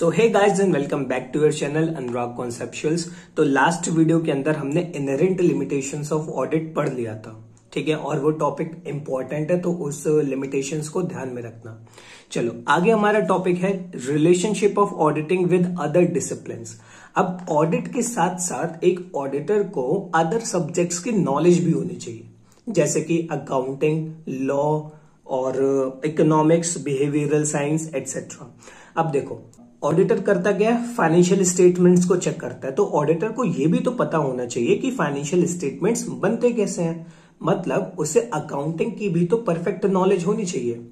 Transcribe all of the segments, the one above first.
So hey guys and welcome back to your channel Anurag conceptuals. तो last video के अंदर हमने इनहेरेंट लिमिटेशंस ऑफ ऑडिट पढ़ लिया था, ठीक है, और वो टॉपिक इंपॉर्टेंट है तो उस लिमिटेशंस को ध्यान में रखना। चलो आगे हमारा टॉपिक है relationship of auditing with other disciplines. अब ऑडिट के साथ साथ एक ऑडिटर को अदर सब्जेक्ट्स की नॉलेज भी होनी चाहिए, जैसे कि अकाउंटिंग, लॉ और इकोनॉमिक्स, बिहेवियरल साइंस एटसेट्रा। अब देखो ऑडिटर करता क्या है, फाइनेंशियल स्टेटमेंट्स को चेक करता है, तो ऑडिटर को यह भी तो पता होना चाहिए कि फाइनेंशियल स्टेटमेंट्स बनते कैसे हैं। मतलब उसे अकाउंटिंग की भी तो परफेक्ट नॉलेज होनी चाहिए,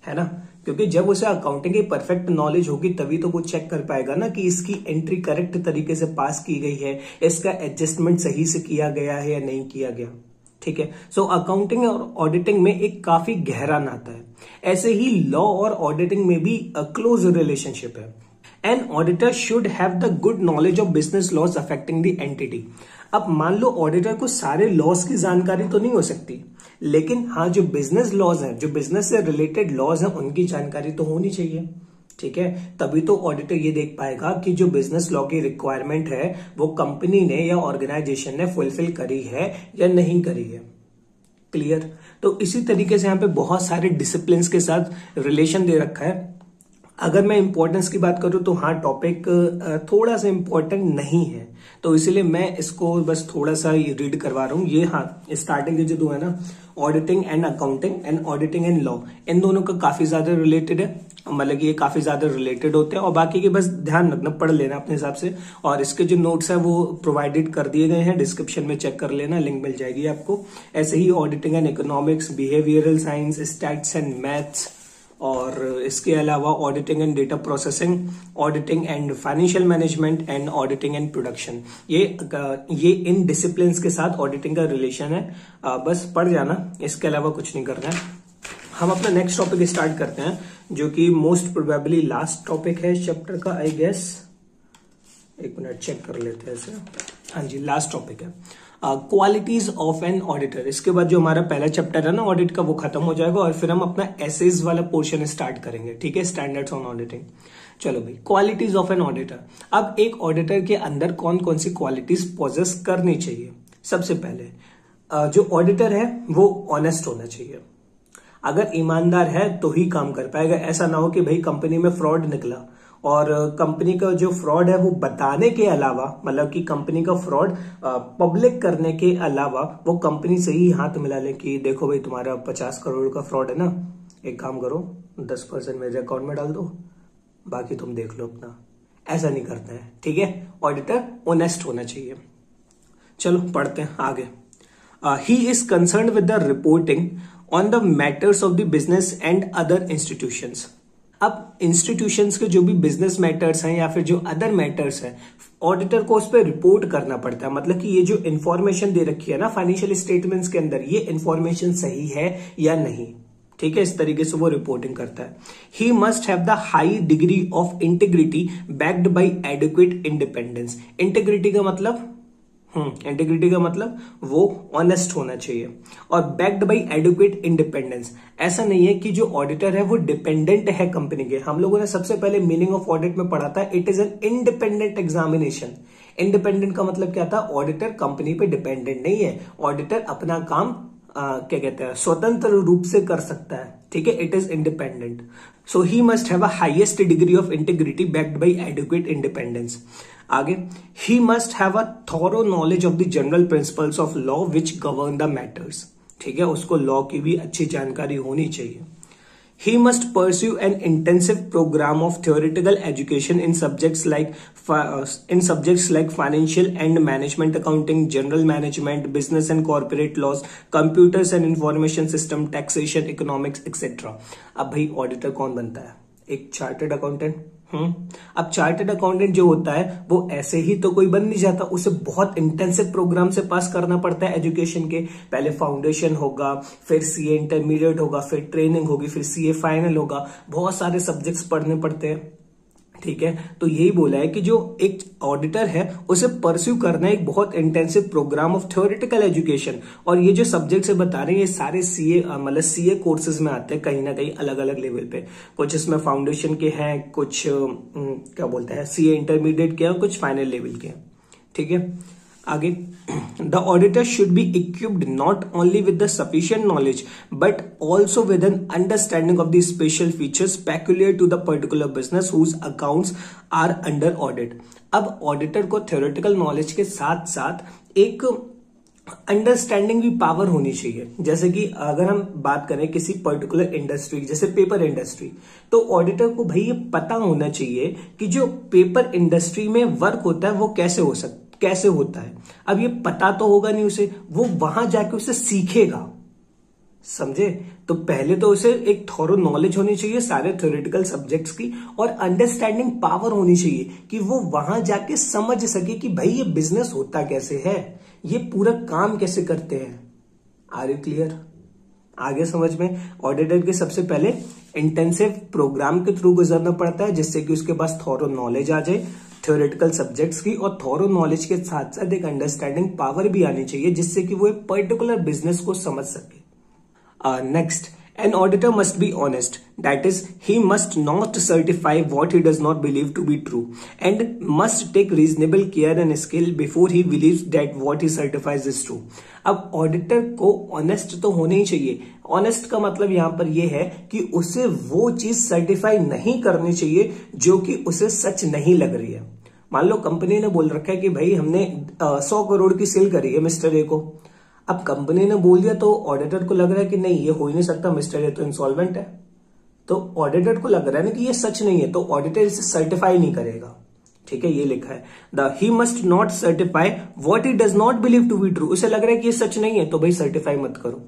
है ना, क्योंकि जब उसे अकाउंटिंग की परफेक्ट नॉलेज होगी तभी तो वो चेक कर पाएगा ना कि इसकी एंट्री करेक्ट तरीके से पास की गई है, इसका एडजस्टमेंट सही से किया गया है या नहीं किया गया। ठीक है, सो अकाउंटिंग और ऑडिटिंग में एक काफी गहरा नाता है। ऐसे ही लॉ और ऑडिटिंग में भी क्लोज रिलेशनशिप है। An auditor should have the good knowledge of business laws affecting the entity. अब मान लो ऑडिटर को सारे लॉज की जानकारी तो नहीं हो सकती, लेकिन हाँ जो बिजनेस लॉज हैं, जो बिजनेस से रिलेटेड लॉज हैं, उनकी जानकारी तो होनी चाहिए। ठीक है, तभी तो ऑडिटर ये देख पाएगा कि जो बिजनेस लॉ की रिक्वायरमेंट है वो कंपनी ने या ऑर्गेनाइजेशन ने फुलफिल करी है या नहीं करी है। क्लियर? तो इसी तरीके से यहाँ पे बहुत सारे डिसिप्लिन के साथ रिलेशन दे रखा है। अगर मैं इंपॉर्टेंस की बात करूं तो हाँ टॉपिक थोड़ा सा इंपॉर्टेंट नहीं है, तो इसीलिए मैं इसको बस थोड़ा सा रीड करवा रहा हूँ। ये हाँ स्टार्टिंग के जो दो है ना, auditing and accounting and auditing and law, इन दोनों का काफी ज्यादा रिलेटेड है, मतलब ये काफी ज्यादा रिलेटेड होते हैं, और बाकी के बस ध्यान रखना, पढ़ लेना अपने हिसाब से। और इसके जो नोट्स है वो प्रोवाइडेड कर दिए गए हैं, डिस्क्रिप्शन में चेक कर लेना, लिंक मिल जाएगी आपको। ऐसे ही auditing and economics, behavioural science, stats and maths, और इसके अलावा auditing and data processing, auditing and financial management and auditing and production, ये इन डिसिप्लिन के साथ ऑडिटिंग का रिलेशन है। बस पढ़ जाना, इसके अलावा कुछ नहीं करना है। हम अपना नेक्स्ट टॉपिक स्टार्ट करते हैं, जो कि मोस्ट प्रोबेबली लास्ट टॉपिक है चैप्टर का, आई गेस। एक मिनट चेक कर लेते हैं इसे। हाँ जी, लास्ट टॉपिक है क्वालिटीज ऑफ एन ऑडिटर। इसके बाद जो हमारा पहला चैप्टर है ना ऑडिट का, वो खत्म हो जाएगा और फिर हम अपना एसेज वाला पोर्शन स्टार्ट करेंगे। ठीक है, स्टैंडर्ड्स ऑन ऑडिटिंग। चलो भाई, क्वालिटीज ऑफ एन ऑडिटर। अब एक ऑडिटर के अंदर कौन कौन सी क्वालिटीज पोजेस करनी चाहिए? सबसे पहले जो ऑडिटर है वो ऑनेस्ट होना चाहिए। अगर ईमानदार है तो ही काम कर पाएगा। ऐसा ना हो कि भाई कंपनी में फ्रॉड निकला और कंपनी का जो फ्रॉड है वो बताने के अलावा, मतलब कि कंपनी का फ्रॉड पब्लिक करने के अलावा वो कंपनी से ही हाथ मिला ले कि देखो भाई तुम्हारा 50 करोड़ का फ्रॉड है ना, एक काम करो 10% मेरे अकाउंट में डाल दो, बाकी तुम देख लो अपना। ऐसा नहीं करते हैं। ठीक है, ऑडिटर ऑनेस्ट होना चाहिए। चलो पढ़ते हैं आगे। He is concern with the reporting on the matters of the business and other institutions. अब इंस्टीट्यूशंस के जो भी बिजनेस मैटर्स हैं या फिर जो अदर मैटर्स हैं, ऑडिटर को उस पर रिपोर्ट करना पड़ता है। मतलब कि ये जो इंफॉर्मेशन दे रखी है ना फाइनेंशियल स्टेटमेंट्स के अंदर, ये इंफॉर्मेशन सही है या नहीं। ठीक है, इस तरीके से वो रिपोर्टिंग करता है। ही must have the high degree of integrity backed by adequate independence. Integrity का मतलब वो ऑनेस्ट होना चाहिए, और बैक्ड बाई एडुकेट इंडिपेंडेंस। ऐसा नहीं है कि जो ऑडिटर है वो डिपेंडेंट है कंपनी के। हम लोगों ने सबसे पहले मीनिंग ऑफ ऑडिट में पढ़ा था, it is an independent examination. Independent का मतलब क्या था? ऑडिटर कंपनी पे डिपेंडेंट नहीं है, ऑडिटर अपना काम क्या कहते हैं, स्वतंत्र रूप से कर सकता है। ठीक है, it is independent. So he must have a highest degree of integrity backed by adequate independence. आगे, he must have a thorough knowledge of the general principles of law which govern the matters. ठीक है, उसको law की भी अच्छी जानकारी होनी चाहिए। He must pursue an intensive program of theoretical education in subjects like financial and management accounting, general management, business and corporate laws, computers and information system, taxation, economics, etc. अब भाई ऑडिटर कौन बनता है? एक चार्टर्ड अकाउंटेंट। अब chartered accountant जो होता है वो ऐसे ही तो कोई बन नहीं जाता, उसे बहुत इंटेंसिव प्रोग्राम से पास करना पड़ता है एजुकेशन के। पहले फाउंडेशन होगा, फिर सीए इंटरमीडिएट होगा, फिर ट्रेनिंग होगी, फिर सीए फाइनल होगा, बहुत सारे सब्जेक्ट्स पढ़ने पड़ते हैं। ठीक है। तो यही बोला है कि जो एक ऑडिटर है उसे परस्यू करना एक बहुत intensive programme of theoretical education, और ये जो सब्जेक्ट से बता रहे हैं ये सारे सीए मतलब सीए कोर्सेज में आते हैं कहीं ना कहीं अलग अलग लेवल पे। कुछ इसमें फाउंडेशन के हैं, कुछ क्या बोलते हैं सीए इंटरमीडिएट के हैं, कुछ फाइनल लेवल के हैं। ठीक है, आगे the auditor should be equipped not only with the sufficient knowledge but also with an understanding of the special features peculiar to the particular business whose accounts are under audit. अब auditor को theoretical knowledge के साथ साथ एक understanding भी power होनी चाहिए। जैसे कि अगर हम बात करें किसी पर्टिकुलर इंडस्ट्री जैसे पेपर इंडस्ट्री, तो ऑडिटर को भाई ये पता होना चाहिए कि जो पेपर इंडस्ट्री में वर्क होता है वो कैसे होता है। अब ये पता तो होगा नहीं उसे, वो वहां जाके उसे सीखेगा, समझे। तो पहले तो उसे एक थॉरो नॉलेज होनी चाहिए सारे थ्योरेटिकल सब्जेक्ट्स की, और अंडरस्टैंडिंग पावर होनी चाहिए कि वो वहां जाके समझ सके कि भाई ये बिजनेस होता कैसे है, ये पूरा काम कैसे करते हैं। Are you clear? आगे समझ में। ऑडिटर के सबसे पहले इंटेंसिव प्रोग्राम के थ्रू गुजरना पड़ता है जिससे कि उसके पास थॉरो नॉलेज आ जाए थ्योरेटिकल सब्जेक्ट्स की, और थॉरो नॉलेज के साथ साथ एक अंडरस्टैंडिंग पावर भी आनी चाहिए जिससे कि वो एक पर्टिकुलर बिजनेस को समझ सके। Next, an auditor must be honest, that is he must not certify what he does not believe to be true and must take reasonable care and skill before he believes that what he certifies is true। अब auditor को honest तो होना ही चाहिए। Honest का मतलब यहां पर यह है कि उसे वो चीज सर्टिफाई नहीं करनी चाहिए जो कि उसे सच नहीं लग रही है। मान लो कंपनी ने बोल रखा है कि भाई हमने 100 करोड़ की सेल करी है मिस्टर ए को। अब कंपनी ने बोल दिया तो ऑडिटर को लग रहा है कि नहीं ये हो ही नहीं सकता, मिस्टर ए तो इंसॉल्वेंट है। तो ऑडिटर को लग रहा है ना कि ये सच नहीं है, तो ऑडिटर इसे सर्टिफाई नहीं करेगा। ठीक है, ये लिखा है the he must not certify what he does not believe to be true. उसे लग रहा है कि ये सच नहीं है तो भाई सर्टिफाई मत करो।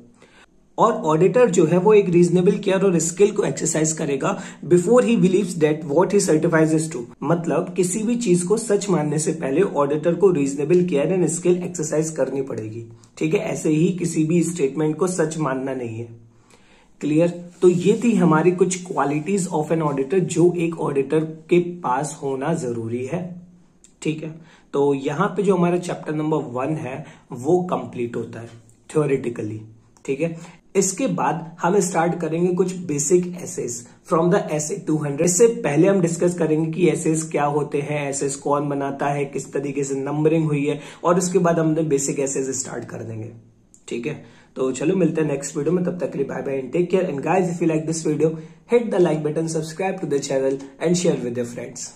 और ऑडिटर जो है वो एक रीजनेबल केयर और स्किल को एक्सरसाइज करेगा before he believes that what he certifies is true. मतलब किसी भी चीज को सच मानने से पहले ऑडिटर को reasonable care and skill exercise करनी पड़ेगी। ठीक है, ऐसे ही किसी भी स्टेटमेंट को सच मानना नहीं है। क्लियर? तो ये थी हमारी कुछ क्वालिटीज ऑफ एन ऑडिटर जो एक ऑडिटर के पास होना जरूरी है। ठीक है, तो यहां पे जो हमारा चैप्टर नंबर 1 है वो कंप्लीट होता है थ्योरेटिकली। ठीक है, इसके बाद हम स्टार्ट करेंगे कुछ basic assess from the essay 200। इससे पहले हम डिस्कस करेंगे कि एसेस क्या होते हैं, एसेस कौन बनाता है, किस तरीके से नंबरिंग हुई है, और उसके बाद हम बेसिक एसेस स्टार्ट कर देंगे। ठीक है, तो चलो मिलते हैं नेक्स्ट वीडियो में, तब तक के लिए bye bye and take care. And guys, if you like this video, hit the like button, subscribe to the channel and share with your friends.